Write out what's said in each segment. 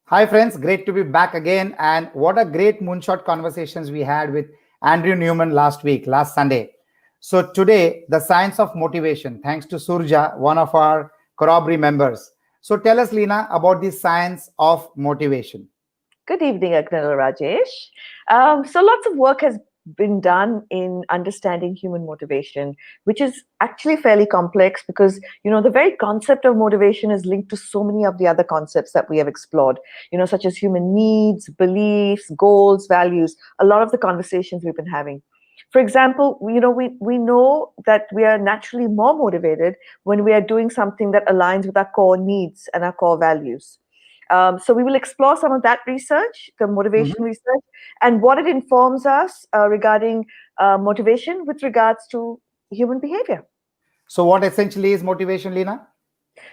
Hi, friends. Great to be back again. And what a great moonshot conversations we had with Andrew Newman last Sunday. So, today, the science of motivation, thanks to Surja, one of our corroboree members. So, tell us, Lena, about the science of motivation. Good evening, Agnel Rajesh. So, lots of work has been done in understanding human motivation, which is actually fairly complex because, the very concept of motivation is linked to so many of the other concepts that we have explored, such as human needs, beliefs, goals, values, a lot of the conversations we've been having. For example, we know that we are naturally more motivated when we are doing something that aligns with our core needs and our core values. So we will explore some of that research, the Mhm. motivation research, and what it informs us regarding motivation with regards to human behavior. So, what essentially is motivation, Lena?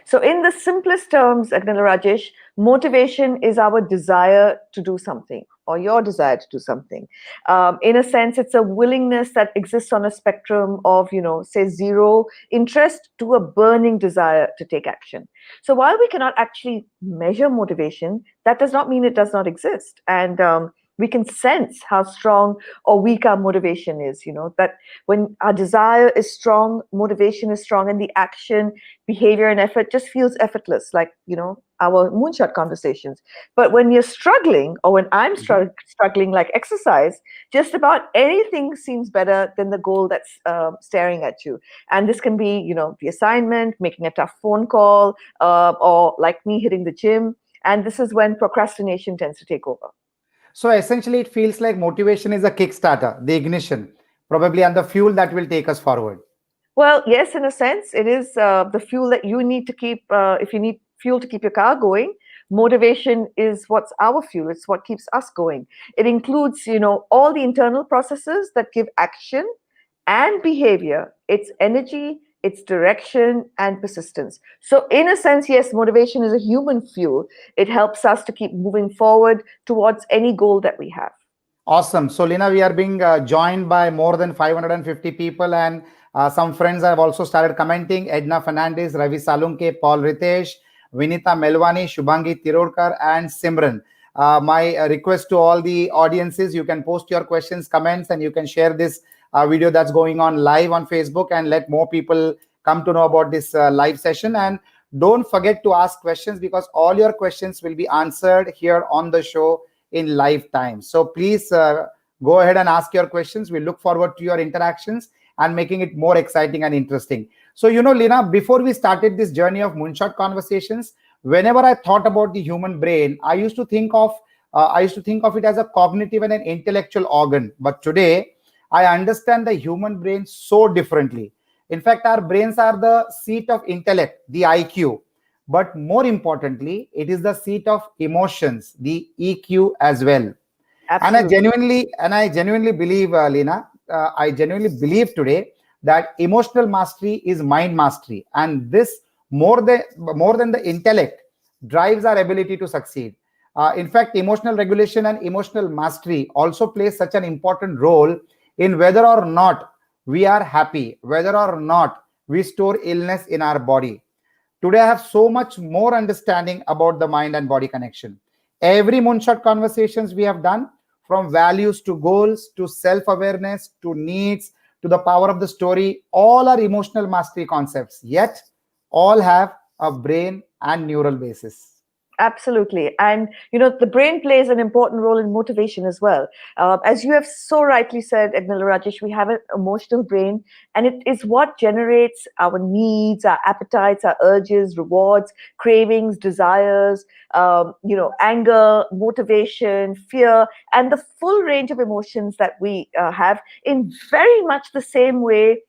So, in the simplest terms, Agnala Rajesh, motivation is our desire to do something or your desire to do something. In a sense, it's a willingness that exists on a spectrum of, say, zero interest to a burning desire to take action. So, while we cannot actually measure motivation, that does not mean it does not exist. And we can sense how strong or weak our motivation is, that when our desire is strong, motivation is strong, and the action behavior and effort just feels effortless, like our moonshot conversations. But when you're struggling, or when I'm Mhm. struggling, like exercise, just about anything seems better than the goal that's staring at you. And this can be the assignment, making a tough phone call, or like me, hitting the gym. And this is when procrastination tends to take over. So, essentially, it feels like motivation is a kickstarter, the ignition, probably, and the fuel that will take us forward. Well, yes, in a sense, it is the fuel that you need to keep. If you need fuel to keep your car going, motivation is what's our fuel. It's what keeps us going. It includes, all the internal processes that give action and behavior its energy, its direction, and persistence. So, in a sense, yes, motivation is a human fuel. It helps us to keep moving forward towards any goal that we have. Awesome. So, Lina, we are being joined by more than 550 people, and some friends have also started commenting. Edna Fernandez, Ravi Salunke, Paul Ritesh, Vinita Melwani, Shubhangi Tirurkar, and Simran. My request to all the audiences, you can post your questions, comments, and you can share this video that's going on live on Facebook and let more people come to know about this live session. And don't forget to ask questions because all your questions will be answered here on the show in live time. So please go ahead and ask your questions. We look forward to your interactions and making it more exciting and interesting. So, Lina, before we started this journey of moonshot conversations, whenever I thought about the human brain, I used to think of it as a cognitive and an intellectual organ. But today, I understand the human brain so differently. In fact, our brains are the seat of intellect, the IQ, but more importantly, it is the seat of emotions, the EQ as well. And I Absolutely. genuinely believe, Lena, I genuinely believe today that emotional mastery is mind mastery, and this more than the intellect drives our ability to succeed. In fact, emotional regulation and emotional mastery also plays such an important role in whether or not we are happy, whether or not we store illness in our body. Today, I have so much more understanding about the mind and body connection. Every moonshot conversations we have done, from values to goals to self awareness to needs to the power of the story, all are emotional mastery concepts, yet all have a brain and neural basis. Absolutely. And, the brain plays an important role in motivation as well. As you have so rightly said, Agnila Rajesh, we have an emotional brain, and it is what generates our needs, our appetites, our urges, rewards, cravings, desires, anger, motivation, fear, and the full range of emotions that we have in very much the same way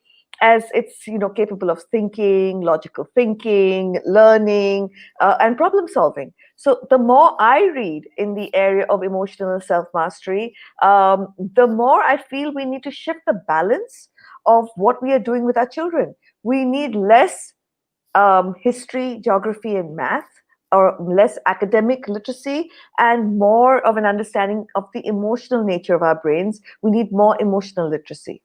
as it's capable of thinking, logical thinking, learning, and problem solving. So the more I read in the area of emotional self mastery, the more I feel we need to shift the balance of what we are doing with our children. We need less history, geography, and math, or less academic literacy, and more of an understanding of the emotional nature of our brains. We need more emotional literacy.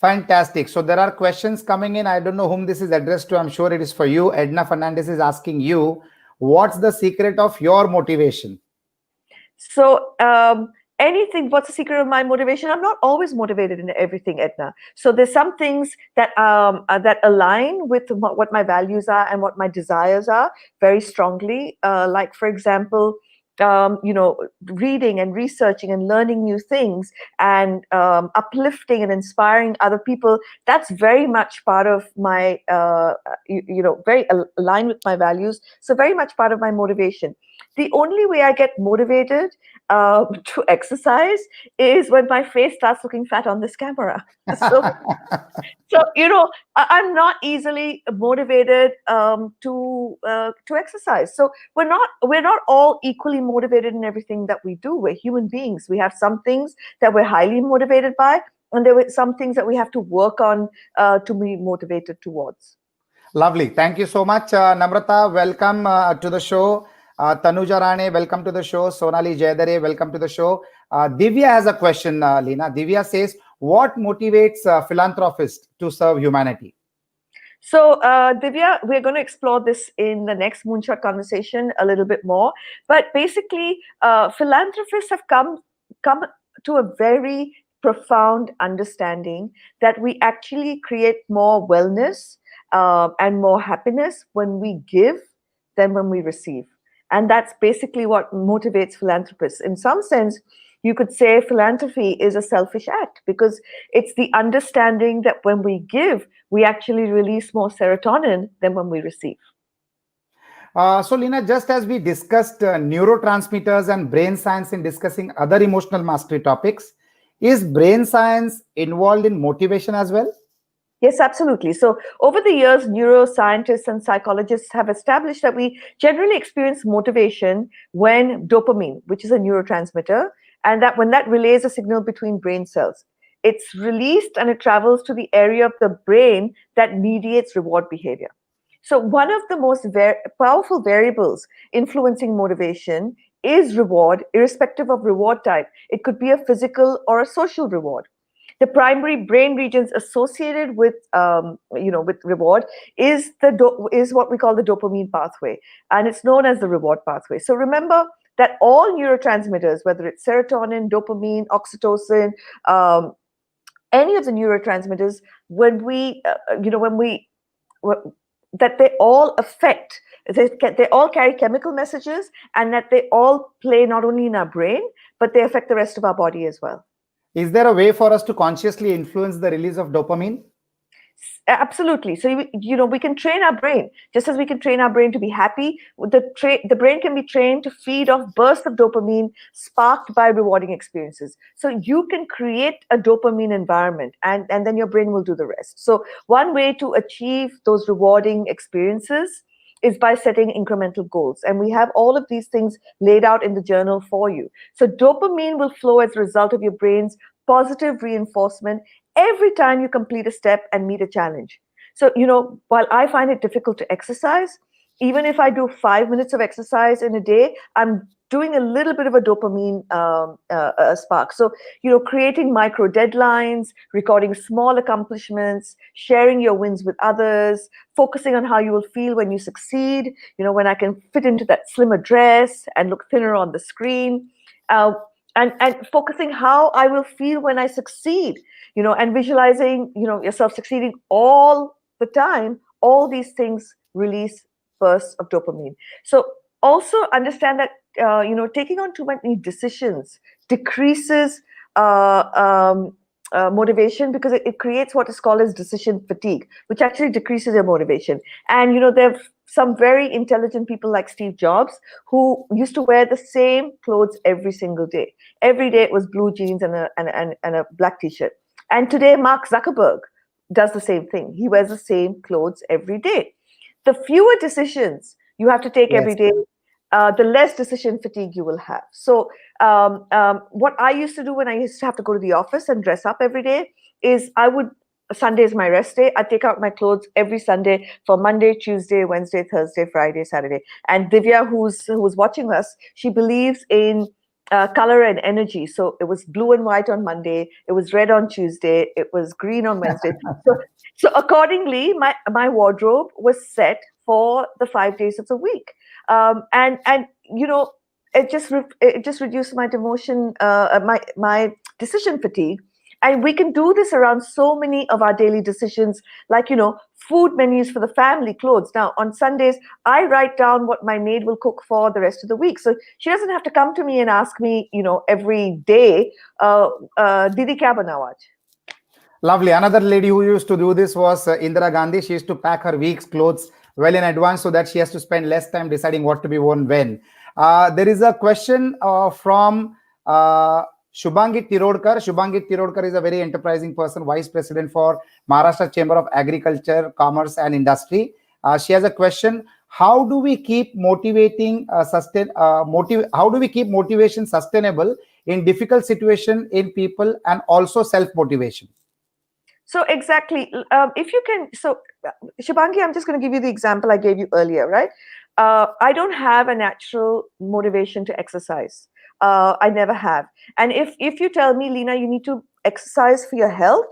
Fantastic. So there are questions coming in. I don't know whom this is addressed to. I'm sure it is for you. Edna Fernandez is asking you, What's the secret of your motivation? So, what's the secret of my motivation? I'm not always motivated in everything, Edna. So there's some things that align with what my values are and what my desires are very strongly. Like, for example, reading and researching and learning new things and uplifting and inspiring other people. That's very much part of my, very aligned with my values. So very much part of my motivation. The only way I get motivated to exercise is when my face starts looking fat on this camera. So, I'm not easily motivated to exercise. So we're not all equally motivated in everything that we do. We're human beings. We have some things that we're highly motivated by, and there were some things that we have to work on to be motivated towards. Lovely. Thank you so much. Namrata, welcome to the show. Tanuja Rane, welcome to the show. Sonali Jayadare, welcome to the show. Divya has a question, Leena. Divya says, what motivates philanthropists to serve humanity? So, Divya, we're going to explore this in the next Moonshot conversation a little bit more. But basically, philanthropists have come to a very profound understanding that we actually create more wellness and more happiness when we give than when we receive. And that's basically what motivates philanthropists. In some sense, you could say philanthropy is a selfish act because it's the understanding that when we give, we actually release more serotonin than when we receive. So, Leena, just as we discussed neurotransmitters and brain science in discussing other emotional mastery topics, is brain science involved in motivation as well? Yes, absolutely. So over the years, neuroscientists and psychologists have established that we generally experience motivation when dopamine, which is a neurotransmitter, and that when that relays a signal between brain cells, it's released and it travels to the area of the brain that mediates reward behavior. So one of the most powerful variables influencing motivation is reward, irrespective of reward type. It could be a physical or a social reward. The primary brain regions associated with with reward is what we call the dopamine pathway, and it's known as the reward pathway. So remember that all neurotransmitters, whether it's serotonin, dopamine, oxytocin, any of the neurotransmitters, when we that they all affect, they all carry chemical messages, and that they all play not only in our brain, but they affect the rest of our body as well. Is there a way for us to consciously influence the release of dopamine? Absolutely. So we can train our brain just as we can train our brain to be happy. The brain can be trained to feed off bursts of dopamine sparked by rewarding experiences. So you can create a dopamine environment, and then your brain will do the rest. So one way to achieve those rewarding experiences is by setting incremental goals. And we have all of these things laid out in the journal for you. So dopamine will flow as a result of your brain's positive reinforcement every time you complete a step and meet a challenge. So, while I find it difficult to exercise, even if I do 5 minutes of exercise in a day, I'm doing a little bit of a dopamine spark. So, creating micro deadlines, recording small accomplishments, sharing your wins with others, focusing on how you will feel when you succeed, when I can fit into that slimmer dress and look thinner on the screen. And focusing how I will feel when I succeed, and visualizing, yourself succeeding all the time. All these things release bursts of dopamine. So also understand that, taking on too many decisions decreases motivation, because it creates what is called as decision fatigue, which actually decreases your motivation. And there are some very intelligent people like Steve Jobs who used to wear the same clothes every single day. Every day it was blue jeans and a black t-shirt. And today Mark Zuckerberg does the same thing. He wears the same clothes every day. The fewer decisions you have to take every day, the less decision fatigue you will have. So what I used to do when I used to have to go to the office and dress up every day is Sunday is my rest day. I take out my clothes every Sunday for Monday, Tuesday, Wednesday, Thursday, Friday, Saturday. And Divya, who's watching us, she believes in color and energy. So it was blue and white on Monday, it was red on Tuesday, it was green on Wednesday. So accordingly, my wardrobe was set for the 5 days of the week. And it just reduced my demotion, my decision fatigue. And we can do this around so many of our daily decisions, like, food menus for the family, clothes. Now, on Sundays, I write down what my maid will cook for the rest of the week. So she doesn't have to come to me and ask me, every day, Didi kya banawa aaj? Lovely. Another lady who used to do this was Indira Gandhi. She used to pack her week's clothes well in advance so that she has to spend less time deciding what to be worn when. There is a question from Shubhangi Tirodkar. Shubhangi Tirodkar is a very enterprising person, Vice President for Maharashtra Chamber of Agriculture, Commerce and Industry. She has a question. How do we keep how do we keep motivation sustainable in difficult situation in people and also self-motivation? So exactly, if you can, Shubhangi, I'm just going to give you the example I gave you earlier, right? I don't have a natural motivation to exercise. I never have. And if you tell me, Lena, you need to exercise for your health,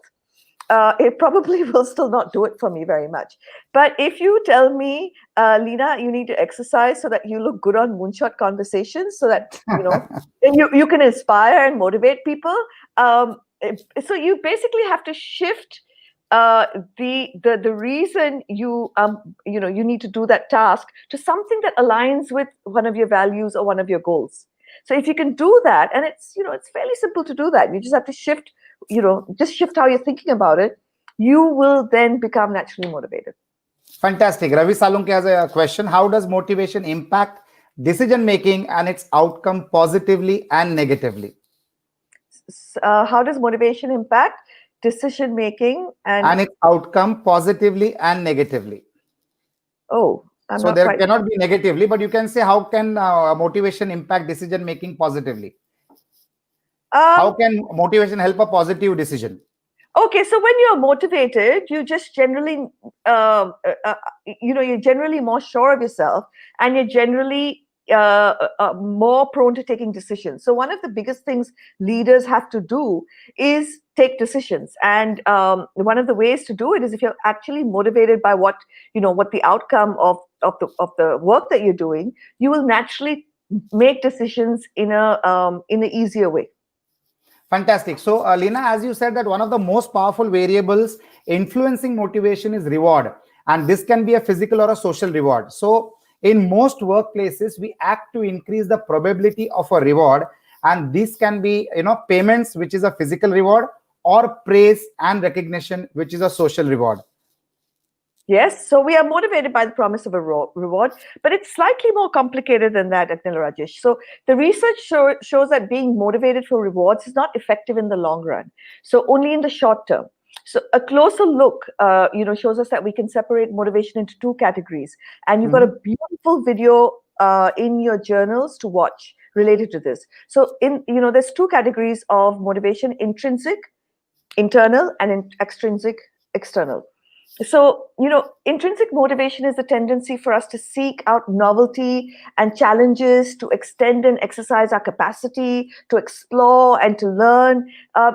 it probably will still not do it for me very much. But if you tell me, Lena, you need to exercise so that you look good on Moonshot conversations, so that you can inspire and motivate people. So you basically have to shift the reason you need to do that task to something that aligns with one of your values or one of your goals. So if you can do that, and it's fairly simple to do that, you just have to shift how you're thinking about it, you will then become naturally motivated. Fantastic. Ravi Salunke has a question. How does motivation impact decision making and its outcome positively and negatively? How does motivation impact decision making and its outcome positively and negatively? So there cannot be negatively, but you can say, how can motivation impact decision making positively? How can motivation help a positive decision? Okay, so when you're motivated, you just generally, you're generally more sure of yourself, and you're generally more prone to taking decisions. So one of the biggest things leaders have to do is take decisions, and one of the ways to do it is if you're actually motivated by what the outcome of the work that you're doing, you will naturally make decisions in an easier way. Fantastic. So, Lena, as you said, that one of the most powerful variables influencing motivation is reward. And this can be a physical or a social reward. So, in most workplaces, we act to increase the probability of a reward. And this can be, payments, which is a physical reward, or praise and recognition, which is a social reward. Yes, so we are motivated by the promise of a reward, but it's slightly more complicated than that, Agnil Rajesh. So the research shows that being motivated for rewards is not effective in the long run, so only in the short term. So a closer look, shows us that we can separate motivation into two categories, and you've got a beautiful video in your journals to watch related to this. So there's two categories of motivation: intrinsic, internal, and extrinsic, external. So, intrinsic motivation is the tendency for us to seek out novelty and challenges, to extend and exercise our capacity, to explore and to learn,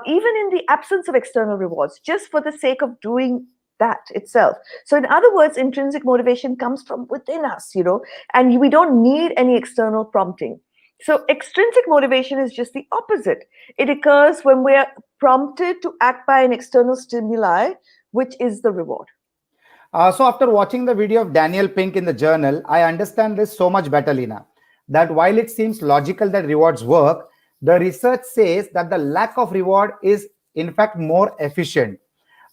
even in the absence of external rewards, just for the sake of doing that itself. So, in other words, intrinsic motivation comes from within us, and we don't need any external prompting. So, extrinsic motivation is just the opposite. It occurs when we're prompted to act by an external stimuli, which is the reward. So after watching the video of Daniel Pink in the journal, I understand this so much better, Lena, that while it seems logical that rewards work, the research says that the lack of reward is in fact more efficient.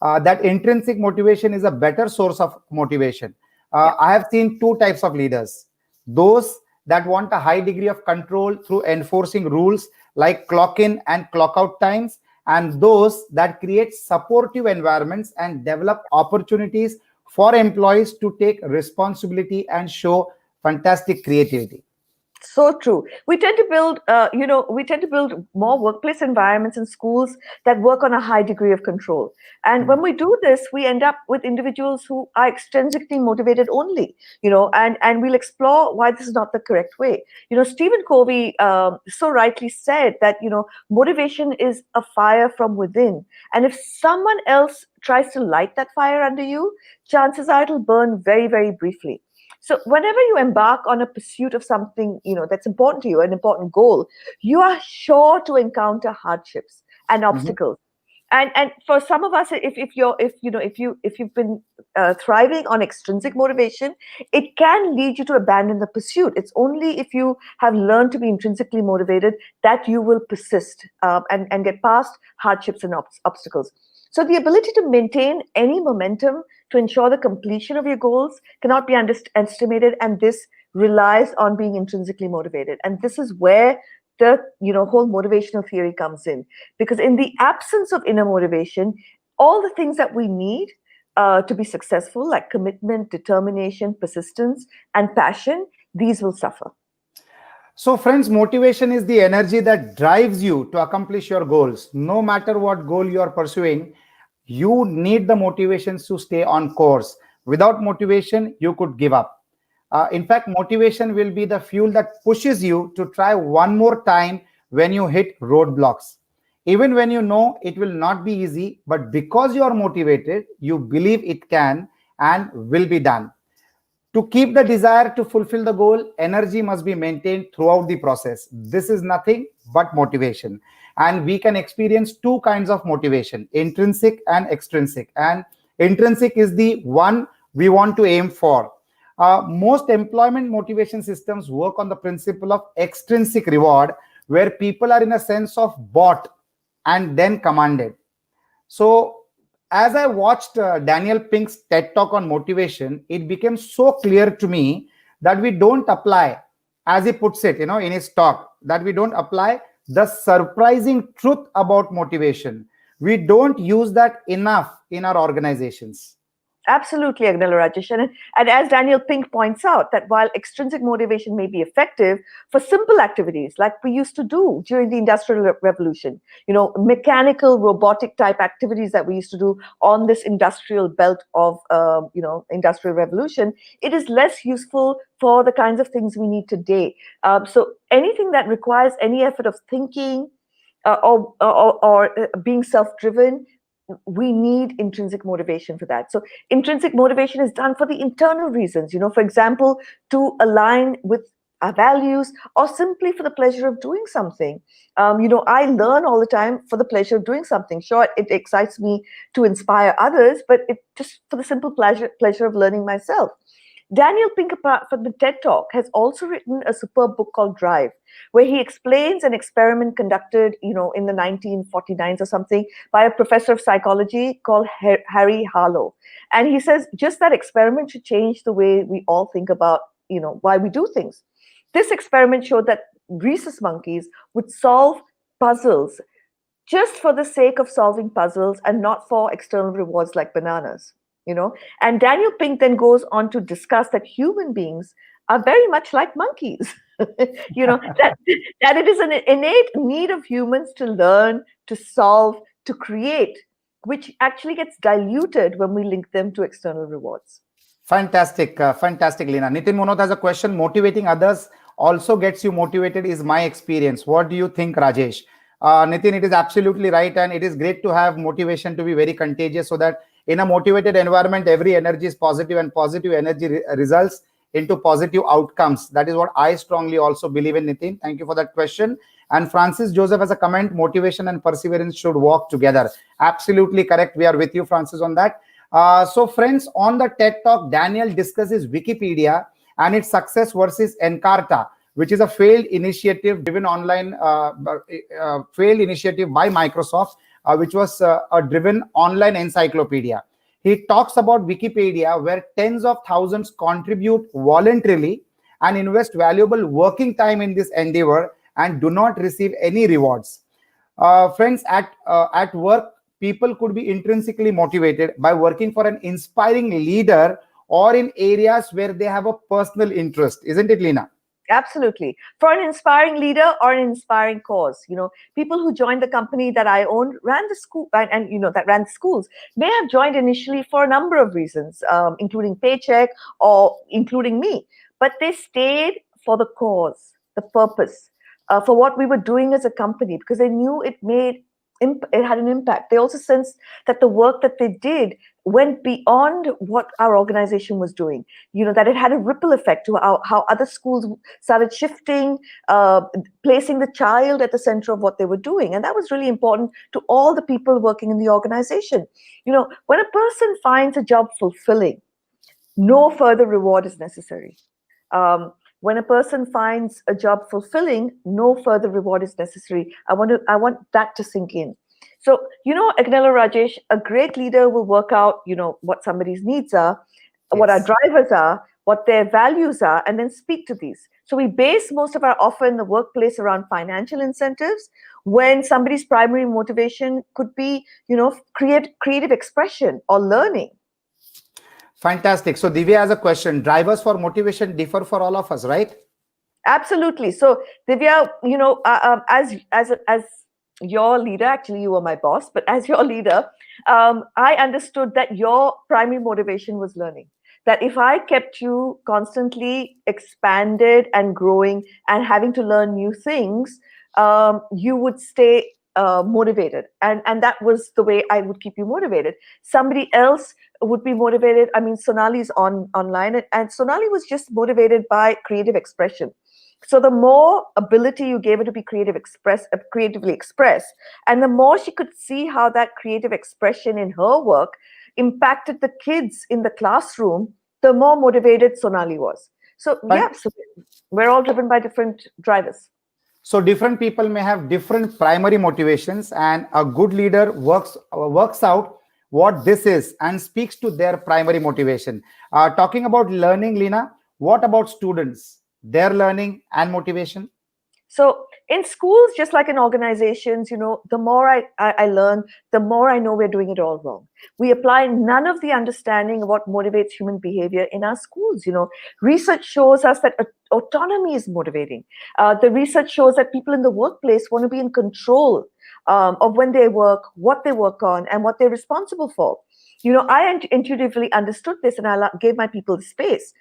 That intrinsic motivation is a better source of motivation. I have seen two types of leaders. Those that want a high degree of control through enforcing rules like clock in and clock out times, and those that create supportive environments and develop opportunities for employees to take responsibility and show fantastic creativity. So true. We tend to build more workplace environments and schools that work on a high degree of control. And when we do this, we end up with individuals who are extrinsically motivated only, and we'll explore why this is not the correct way. Stephen Covey so rightly said that, motivation is a fire from within. And if someone else tries to light that fire under you, chances are it'll burn very, very briefly. So whenever you embark on a pursuit of something, that's important to you, an important goal, you are sure to encounter hardships and Mhm. obstacles. And for some of us, if you've been thriving on extrinsic motivation, it can lead you to abandon the pursuit. It's only if you have learned to be intrinsically motivated that you will persist, and get past hardships and obstacles. So the ability to maintain any momentum to ensure the completion of your goals cannot be underestimated, and this relies on being intrinsically motivated. And this is where the whole motivational theory comes in, because in the absence of inner motivation, all the things that we need to be successful, like commitment, determination, persistence, and passion, these will suffer. So, friends, motivation is the energy that drives you to accomplish your goals. No matter what goal you are pursuing, you need the motivations to stay on course. Without motivation, you could give up. In fact, motivation will be the fuel that pushes you to try one more time when you hit roadblocks. Even when you know it will not be easy, but because you are motivated, you believe it can and will be done. To keep the desire to fulfill the goal, energy must be maintained throughout the process. This is nothing but motivation. And we can experience two kinds of motivation, intrinsic and extrinsic. And intrinsic is the one we want to aim for. Most employment motivation systems work on the principle of extrinsic reward, where people are in a sense of bought and then commanded. So, as I watched Daniel Pink's TED talk on motivation, it became so clear to me that we don't apply, as he puts it, in his talk, that we don't apply the surprising truth about motivation. We don't use that enough in our organizations. Absolutely, Agnel Rajesh. And as Daniel Pink points out, that while extrinsic motivation may be effective for simple activities like we used to do during the Industrial Revolution, mechanical, robotic type activities that we used to do on this industrial belt of, Industrial Revolution, it is less useful for the kinds of things we need today. So anything that requires any effort of thinking, or being self-driven, we need intrinsic motivation for that. So intrinsic motivation is done for the internal reasons, for example, to align with our values, or simply for the pleasure of doing something. I learn all the time for the pleasure of doing something. Sure, it excites me to inspire others, but it just for the simple pleasure of learning myself. Daniel Pink, apart from the TED Talk, has also written a superb book called Drive, where he explains an experiment conducted, in the 1949s or something, by a professor of psychology called Harry Harlow. And he says just that experiment should change the way we all think about, why we do things. This experiment showed that rhesus monkeys would solve puzzles just for the sake of solving puzzles and not for external rewards like bananas. And Daniel Pink then goes on to discuss that human beings are very much like monkeys. That it is an innate need of humans to learn, to solve, to create, which actually gets diluted when we link them to external rewards. Fantastic, fantastic, Lina. Nitin Monoth has a question. Motivating others also gets you motivated, is my experience. What do you think, Rajesh? Nitin, it is absolutely right, and it is great to have motivation to be very contagious, so that in a motivated environment, every energy is positive, and positive energy results into positive outcomes. That is what I strongly also believe in, Nitin. Thank you for that question. And Francis Joseph has a comment: motivation and perseverance should walk together. Absolutely correct. We are with you, Francis, on that. So, friends, on the TED Talk, Daniel discusses Wikipedia and its success versus Encarta, which is a failed initiative driven online, failed initiative by Microsoft, which was a driven online encyclopedia. He talks about Wikipedia, where tens of thousands contribute voluntarily and invest valuable working time in this endeavor and do not receive any rewards. Friends, at work, people could be intrinsically motivated by working for an inspiring leader or in areas where they have a personal interest, isn't it, Lina? Absolutely. For an inspiring leader or an inspiring cause, people who joined the company that I owned ran the school, and that ran the schools, may have joined initially for a number of reasons, including paycheck or including me, but they stayed for the cause, the purpose, for what we were doing as a company, because they knew it made it had an impact. They also sensed that the work that they did went beyond what our organization was doing. That it had a ripple effect to how other schools started shifting, placing the child at the center of what they were doing. And that was really important to all the people working in the organization. When a person finds a job fulfilling, no further reward is necessary. When a person finds a job fulfilling, no further reward is necessary. I want that to sink in. So, Agnella, Rajesh, a great leader will work out, what somebody's needs are, what our drivers are, what their values are, and then speak to these. So we base most of our offer in the workplace around financial incentives, when somebody's primary motivation could be, creative expression or learning. Fantastic. So Divya has a question. Drivers for motivation differ for all of us, right? Absolutely. So Divya, as your leader, actually you were my boss, but as your leader, I understood that your primary motivation was learning. That if I kept you constantly expanded and growing and having to learn new things, you would stay motivated. And that was the way I would keep you motivated. Somebody else would be motivated. I mean, Sonali's online, and Sonali was just motivated by creative expression. So the more ability you gave her to be creatively express, and the more she could see how that creative expression in her work impacted the kids in the classroom, the more motivated Sonali was. So so we're all driven by different drivers. So different people may have different primary motivations, and a good leader works out what this is and speaks to their primary motivation. Talking about learning, Lina, what about students? Their learning and motivation? So in schools, just like in organizations, the more I learn, the more I know we're doing it all wrong. We apply none of the understanding of what motivates human behavior in our schools. Research shows us that autonomy is motivating. The research shows that people in the workplace want to be in control of when they work, what they work on, and what they're responsible for. I intuitively understood this, and I gave my people the space.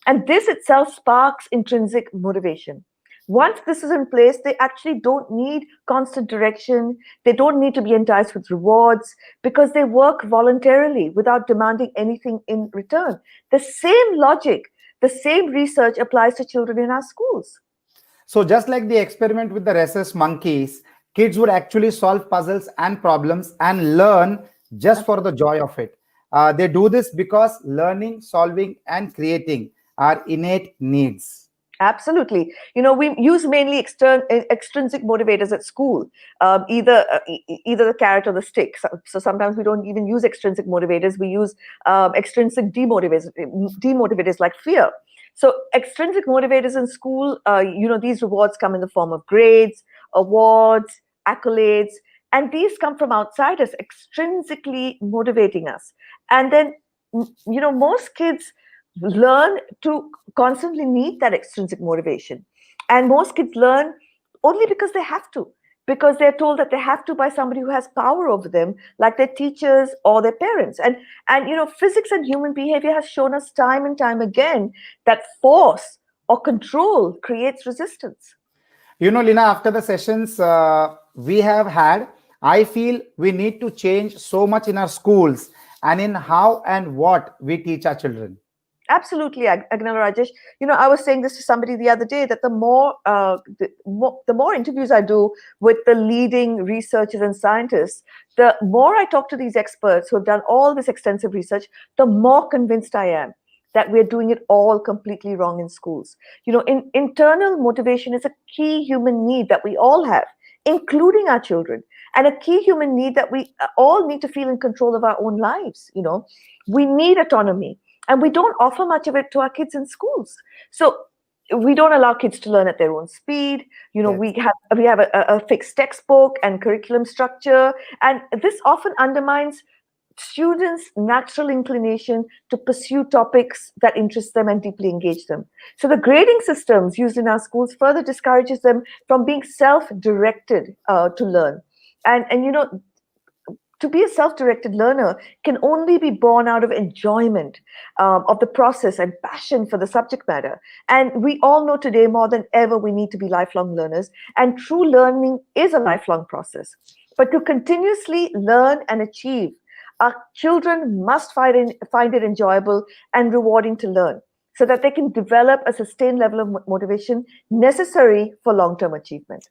And this itself sparks intrinsic motivation. Once this is in place, they actually don't need constant direction. They don't need to be enticed with rewards because they work voluntarily without demanding anything in return. The same logic, the same research applies to children in our schools. So just like the experiment with the rhesus monkeys, kids would actually solve puzzles and problems and learn just for the joy of it. They do this because learning, solving, and creating are innate needs. Absolutely. We use mainly extrinsic motivators at school, either the carrot or the stick. So sometimes we don't even use extrinsic motivators. We use extrinsic demotivators like fear. So extrinsic motivators in school, these rewards come in the form of grades, awards, accolades, and these come from outsiders, extrinsically motivating us. And then, most kids learn to constantly need that extrinsic motivation. And most kids learn only because they have to, because they're told that they have to by somebody who has power over them, like their teachers or their parents. And physics and human behavior has shown us time and time again that force or control creates resistance. Lina, after the sessions we have had, I feel we need to change so much in our schools and in how and what we teach our children. Absolutely, Agnella, Rajesh. I was saying this to somebody the other day that the more interviews I do with the leading researchers and scientists, the more I talk to these experts who have done all this extensive research, the more convinced I am that we're doing it all completely wrong in schools. Internal motivation is a key human need that we all have, including our children, and a key human need that we all need to feel in control of our own lives. We need autonomy. And we don't offer much of it to our kids in schools. So we don't allow kids to learn at their own speed. Yes. We have a fixed textbook and curriculum structure. And this often undermines students' natural inclination to pursue topics that interest them and deeply engage them. So the grading systems used in our schools further discourages them from being self-directed to learn. And to be a self-directed learner can only be born out of enjoyment of the process and passion for the subject matter. And we all know today more than ever we need to be lifelong learners. And true learning is a lifelong process. But to continuously learn and achieve, our children must find it enjoyable and rewarding to learn so that they can develop a sustained level of motivation necessary for long-term achievement.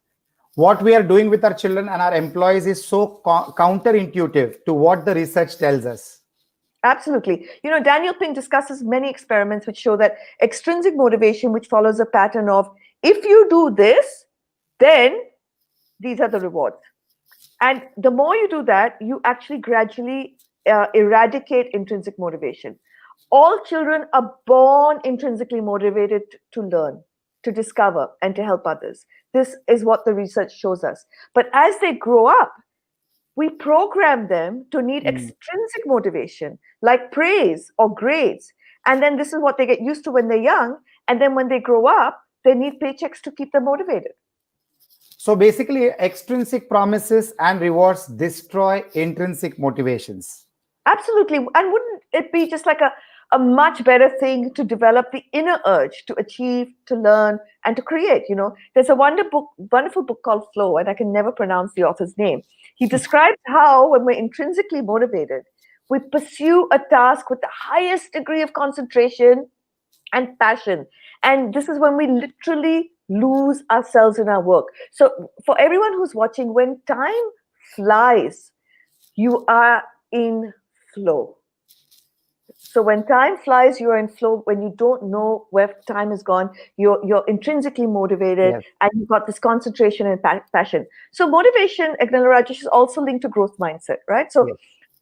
What we are doing with our children and our employees is so counterintuitive to what the research tells us. Absolutely. Daniel Pink discusses many experiments which show that extrinsic motivation, which follows a pattern of if you do this, then these are the rewards. And the more you do that, you actually gradually eradicate intrinsic motivation. All children are born intrinsically motivated to learn, to discover, and to help others. This is what the research shows us. But as they grow up, we program them to need extrinsic motivation, like praise or grades. And then this is what they get used to when they're young. And then when they grow up, they need paychecks to keep them motivated. So basically, extrinsic promises and rewards destroy intrinsic motivations. Absolutely. And wouldn't it be just like a much better thing to develop the inner urge to achieve, to learn, and to create? There's a wonderful book called Flow, and I can never pronounce the author's name. He describes how when we're intrinsically motivated, we pursue a task with the highest degree of concentration and passion. And this is when we literally lose ourselves in our work. So for everyone who's watching, when time flies, you are in flow. So when time flies, you're in flow. When you don't know where time has gone, you're intrinsically motivated, Yes. and you've got this concentration and passion. So motivation, Agnella Rajesh, is also linked to growth mindset, right? So Yes.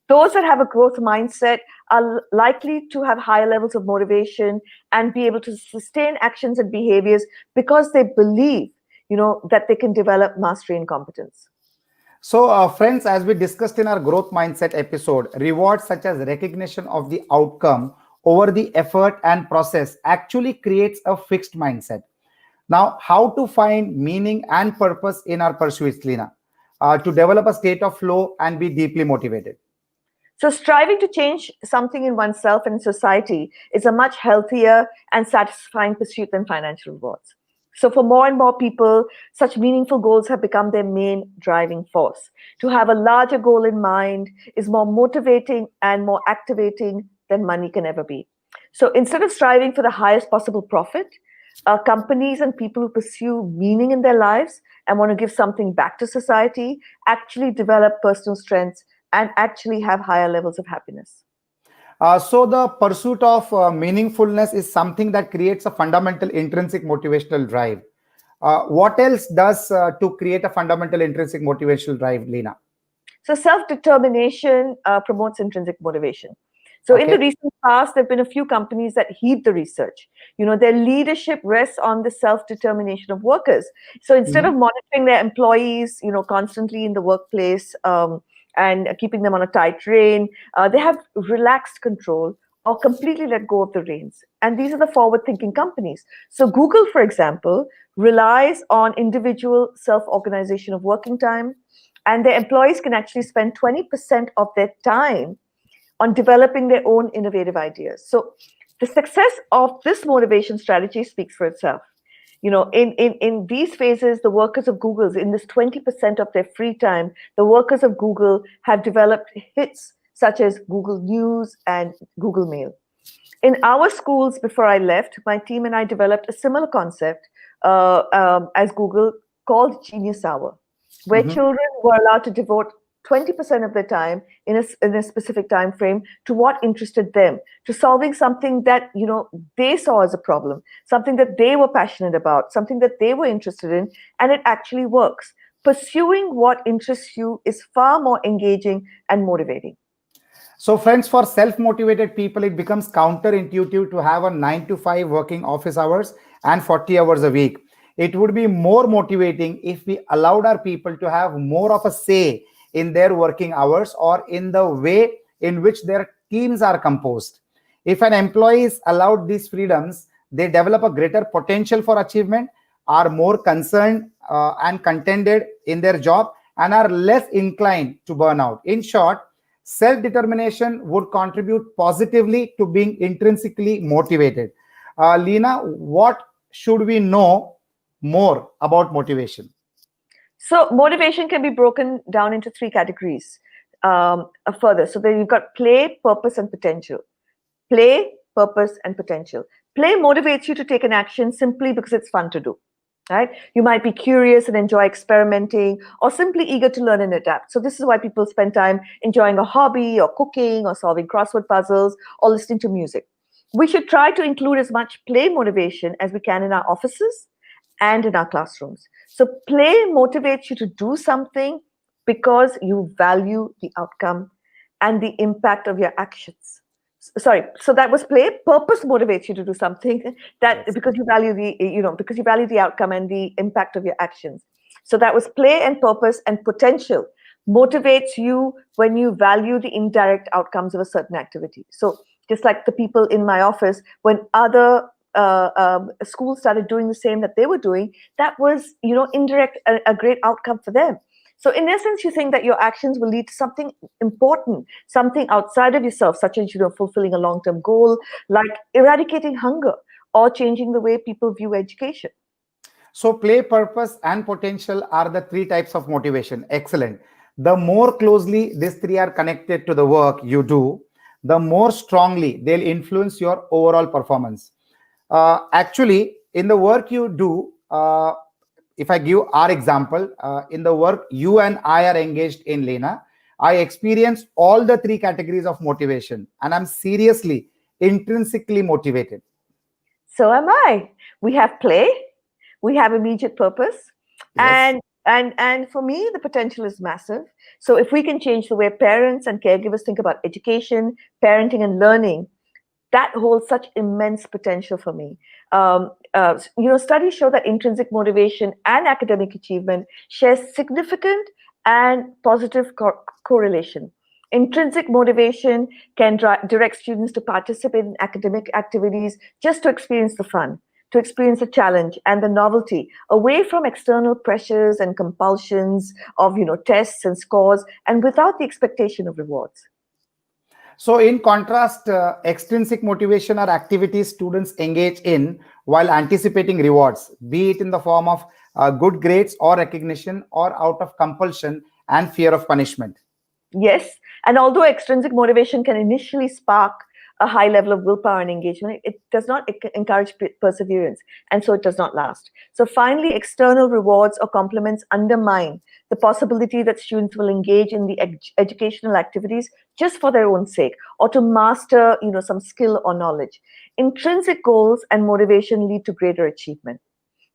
those that have a growth mindset are likely to have higher levels of motivation and be able to sustain actions and behaviors because they believe, that they can develop mastery and competence. So, friends, as we discussed in our growth mindset episode, rewards such as recognition of the outcome over the effort and process actually creates a fixed mindset. Now, how to find meaning and purpose in our pursuits, Lina, to develop a state of flow and be deeply motivated? So striving to change something in oneself and in society is a much healthier and satisfying pursuit than financial rewards. So for more and more people, such meaningful goals have become their main driving force. To have a larger goal in mind is more motivating and more activating than money can ever be. So instead of striving for the highest possible profit, companies and people who pursue meaning in their lives and want to give something back to society actually develop personal strengths and actually have higher levels of happiness. So the pursuit of meaningfulness is something that creates a fundamental intrinsic motivational drive. What else does to create a fundamental intrinsic motivational drive, Lina? So self-determination promotes intrinsic motivation. So in the recent past, there have been a few companies that heed the research. Their leadership rests on the self-determination of workers. So instead of monitoring their employees, constantly in the workplace, and keeping them on a tight rein, they have relaxed control or completely let go of the reins. And these are the forward-thinking companies. So Google, for example, relies on individual self-organization of working time, and their employees can actually spend 20% of their time on developing their own innovative ideas. So the success of this motivation strategy speaks for itself. In these phases, the workers of Google's, in this 20% of their free time, the workers of Google have developed hits such as Google News and Google Mail. In our schools, before I left, my team and I developed a similar concept as Google called Genius Hour, where children were allowed to devote 20% of their time in a specific time frame to what interested them, to solving something that they saw as a problem, something that they were passionate about, something that they were interested in, and it actually works. Pursuing what interests you is far more engaging and motivating. So friends, for self-motivated people, it becomes counterintuitive to have a 9 to 5 working office hours and 40 hours a week. It would be more motivating if we allowed our people to have more of a say in their working hours or in the way in which their teams are composed. If an employee is allowed these freedoms, they develop a greater potential for achievement, are more concerned and contented in their job, and are less inclined to burn out. In short, self-determination would contribute positively to being intrinsically motivated. Lina, what should we know more about motivation? So motivation can be broken down into three categories further. So then you've got play, purpose, and potential. Play, purpose, and potential. Play motivates you to take an action simply because it's fun to do. Right? You might be curious and enjoy experimenting, or simply eager to learn and adapt. So this is why people spend time enjoying a hobby, or cooking, or solving crossword puzzles, or listening to music. We should try to include as much play motivation as we can in our offices and in our classrooms. So play motivates you to do something because you value the outcome and the impact of your actions. Sorry, so that was play. Purpose motivates you to do something that Yes. because you value the, because you value the outcome and the impact of your actions. So that was play and purpose. And potential motivates you when you value the indirect outcomes of a certain activity. So just like the people in my office, when other schools started doing the same that they were doing, that was, indirect, a great outcome for them. So in essence, you think that your actions will lead to something important, something outside of yourself, such as, fulfilling a long-term goal, like eradicating hunger or changing the way people view education. So play, purpose, and potential are the three types of motivation. Excellent. The more closely these three are connected to the work you do, the more strongly they'll influence your overall performance. Actually, in the work you do, if I give our example, in the work you and I are engaged in, Lena, I experience all the three categories of motivation, and I'm seriously intrinsically motivated. So am I. We have play, we have immediate purpose, Yes. and for me, the potential is massive. So if we can change the way parents and caregivers think about education, parenting, and learning, that holds such immense potential for me. Studies show that intrinsic motivation and academic achievement share significant and positive correlation. Intrinsic motivation can direct students to participate in academic activities just to experience the fun, to experience the challenge and the novelty, away from external pressures and compulsions of tests and scores, and without the expectation of rewards. So, in contrast, extrinsic motivation are activities students engage in while anticipating rewards, be it in the form of good grades or recognition, or out of compulsion and fear of punishment. Yes, and although extrinsic motivation can initially spark a high level of willpower and engagement, it does not encourage perseverance, and so it does not last. So finally, external rewards or compliments undermine the possibility that students will engage in the educational activities just for their own sake, or to master, some skill or knowledge. Intrinsic goals and motivation lead to greater achievement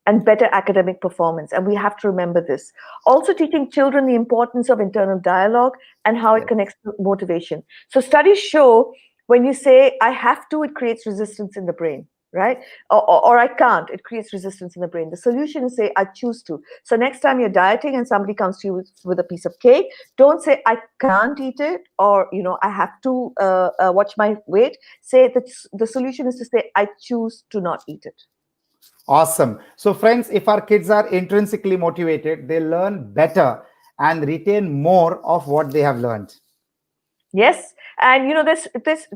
and better academic performance. And we have to remember this. Also, teaching children the importance of internal dialogue and how it Yes. connects to motivation. So, studies show when you say, I have to, it creates resistance in the brain, right? Or I can't, it creates resistance in the brain. The solution is say, I choose to. So, next time you're dieting and somebody comes to you with a piece of cake, don't say, I can't eat it, or, I have to watch my weight. Say that the solution is to say, I choose to not eat it. Awesome. So, friends, if our kids are intrinsically motivated, they learn better and retain more of what they have learned. Yes, and there's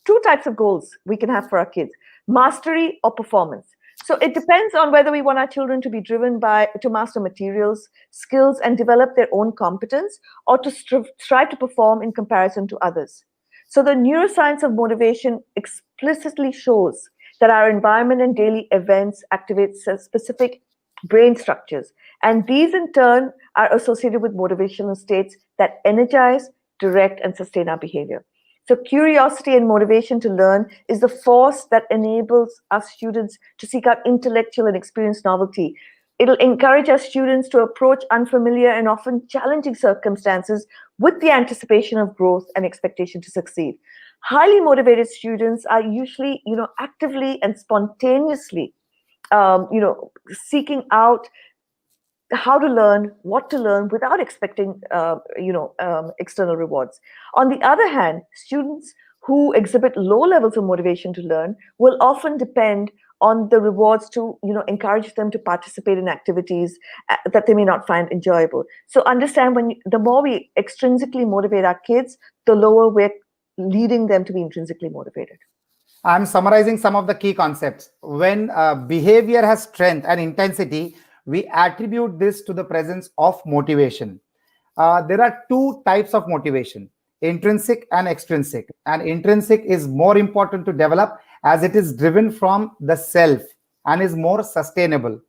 two types of goals we can have for our kids: mastery or performance. So it depends on whether we want our children to be driven by to master materials, skills, and develop their own competence, or to strive to perform in comparison to others. So the neuroscience of motivation explicitly shows that our environment and daily events activate specific brain structures, and these in turn are associated with motivational states that energize, direct, and sustain our behavior. So, curiosity and motivation to learn is the force that enables us students to seek out intellectual and experience novelty. It'll encourage our students to approach unfamiliar and often challenging circumstances with the anticipation of growth and expectation to succeed. Highly motivated students are usually, actively and spontaneously, seeking out how to learn, what to learn without expecting, external rewards. On the other hand, students who exhibit low levels of motivation to learn will often depend on the rewards to, encourage them to participate in activities that they may not find enjoyable. So understand the more we extrinsically motivate our kids, the lower we're leading them to be intrinsically motivated. I'm summarizing some of the key concepts. When behavior has strength and intensity, we attribute this to the presence of motivation. There are two types of motivation, intrinsic and extrinsic. And intrinsic is more important to develop as it is driven from the self and is more sustainable.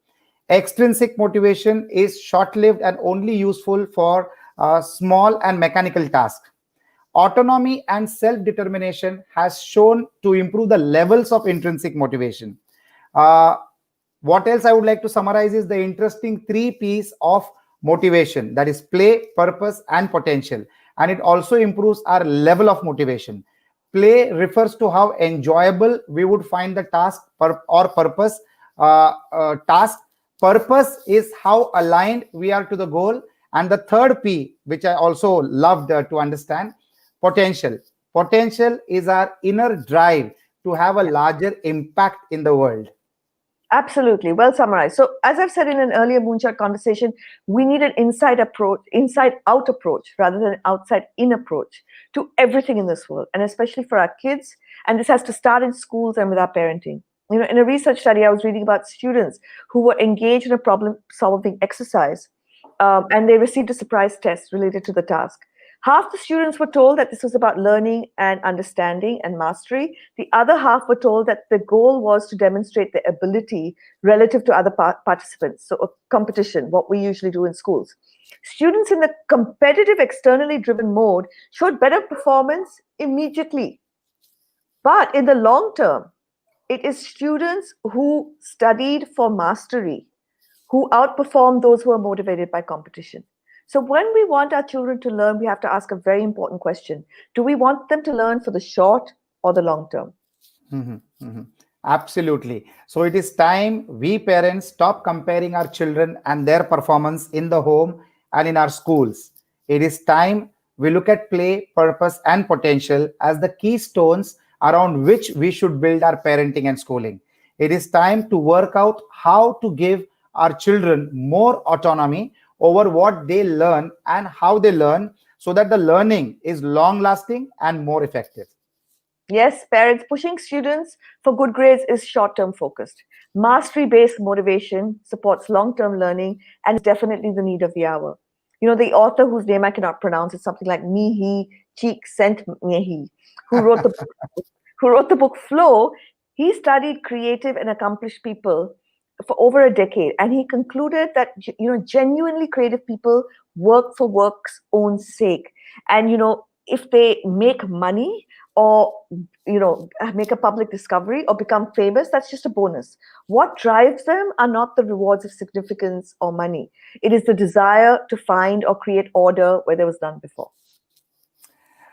Extrinsic motivation is short lived and only useful for small and mechanical tasks. Autonomy and self determination has shown to improve the levels of intrinsic motivation. Uh, what else I would like to summarize is the interesting three P's of motivation, that is play, purpose, and potential. And it also improves our level of motivation. Play refers to how enjoyable we would find the task or purpose task. Purpose is how aligned we are to the goal. And the third P, which I also loved to understand, potential. Potential is our inner drive to have a larger impact in the world. Absolutely. Well summarized. So, as I've said in an earlier Moonshot conversation, we need an inside out approach rather than an outside in approach to everything in this world, and especially for our kids. And this has to start in schools and with our parenting. You know, in a research study, I was reading about students who were engaged in a problem solving exercise, and they received a surprise test related to the task. Half the students were told that this was about learning and understanding and mastery. The other half were told that the goal was to demonstrate their ability relative to other participants. So a competition, what we usually do in schools. Students in the competitive, externally driven mode showed better performance immediately. But in the long term, it is students who studied for mastery who outperform those who are motivated by competition. So when we want our children to learn, we have to ask a very important question. Do we want them to learn for the short or the long term? Absolutely. So it is time we parents stop comparing our children and their performance in the home and in our schools. It is time we look at play, purpose, and potential as the keystones around which we should build our parenting and schooling. It is time to work out how to give our children more autonomy over what they learn and how they learn so that the learning is long lasting and more effective. Yes, parents pushing students for good grades is short term focused. Mastery based motivation supports long term learning and is definitely the need of the hour. You know, the author whose name I cannot pronounce is something like Mihi Cheek Sent Mehi, who wrote the who wrote the book Flow. He studied creative and accomplished people for over a decade, and he concluded that genuinely creative people work for work's own sake. And if they make money or make a public discovery or become famous, that's just a bonus. What drives them are not the rewards of significance or money. It is the desire to find or create order where there was none before.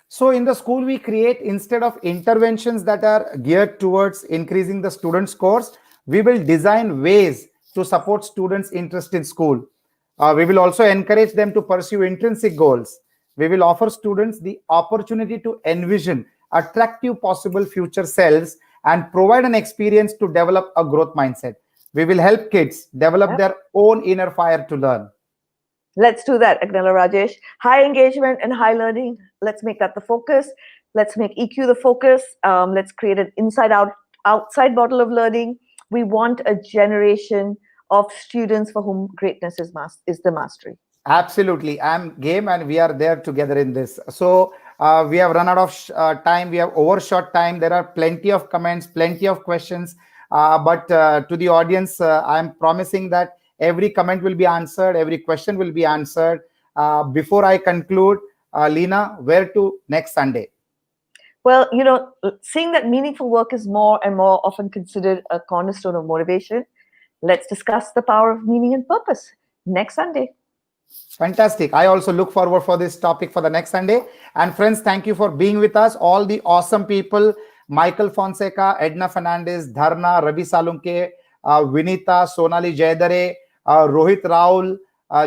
So in the school, we create, instead of interventions that are geared towards increasing the student scores, we will design ways to support students' interest in school. We will also encourage them to pursue intrinsic goals. We will offer students the opportunity to envision attractive possible future selves and provide an experience to develop a growth mindset. We will help kids develop their own inner fire to learn. Let's do that, Agnella Rajesh. High engagement and high learning. Let's make that the focus. Let's make EQ the focus. Let's create an outside model of learning. We want a generation of students for whom greatness is the mastery. Absolutely. I'm game and we are there together in this. So we have run out of time. We have overshot time. There are plenty of comments, plenty of questions. But to the audience, I'm promising that every comment will be answered. Every question will be answered. Before I conclude, Leena, where to next Sunday? Well, seeing that meaningful work is more and more often considered a cornerstone of motivation, let's discuss the power of meaning and purpose next Sunday. Fantastic. I also look forward for this topic for the next Sunday. And friends, thank you for being with us. All the awesome people, Michael Fonseca, Edna Fernandez, Dharna, Ravi Salunke, Vinita, Sonali Jayadare, Rohit Raul,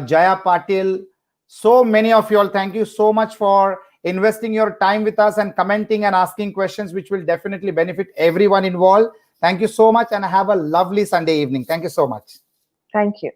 Jaya Patil. So many of you all, thank you so much for investing your time with us and commenting and asking questions, which will definitely benefit everyone involved. Thank you so much and have a lovely Sunday evening. Thank you so much. Thank you.